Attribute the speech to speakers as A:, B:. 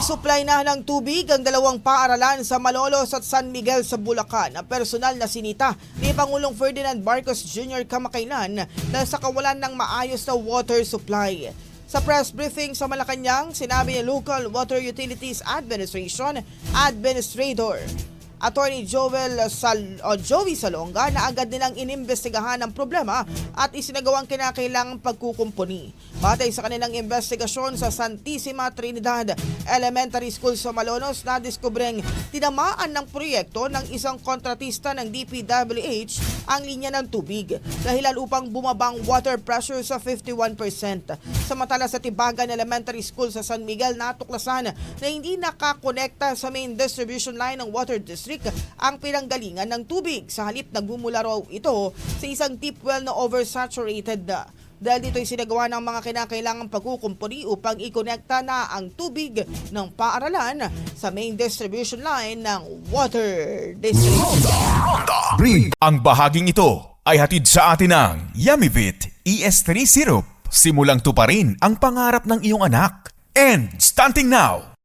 A: Nag-supply na ng tubig ang dalawang paaralan sa Malolos at San Miguel sa Bulacan. Ang personal na sinita ni Pangulong Ferdinand Marcos Jr. kamakailan dahil sa kawalan ng maayos na water supply. Sa press briefing sa Malacanang, sinabi ni Local Water Utilities Administration Administrator Attorney Joey Salonga na agad nilang inimbestigahan ang problema at isinagawang kinakailangang pagkukumpuni. Batay sa kanilang investigasyon sa Santissima Trinidad Elementary School sa Malolos, nadiskubreng tinamaan ng proyekto ng isang kontratista ng DPWH ang linya ng tubig, dahilan upang bumabang water pressure sa 51%. Samantala sa Tibagan Elementary School sa San Miguel, natuklasan na hindi nakakonekta sa main distribution line ng water district ang pinanggalingan ng tubig. Sa halip nagmumula raw ito sa isang deep well na oversaturated na. Dahil dito ay sinagawa ng mga kinakailangang pagkukumpuni upang ikonekta na ang tubig ng paaralan sa main distribution line ng water district.
B: Ang bahaging ito ay hatid sa atin ng Yummy-Vit ES3 Syrup. Simulang tuparin ang pangarap ng iyong anak. And starting now,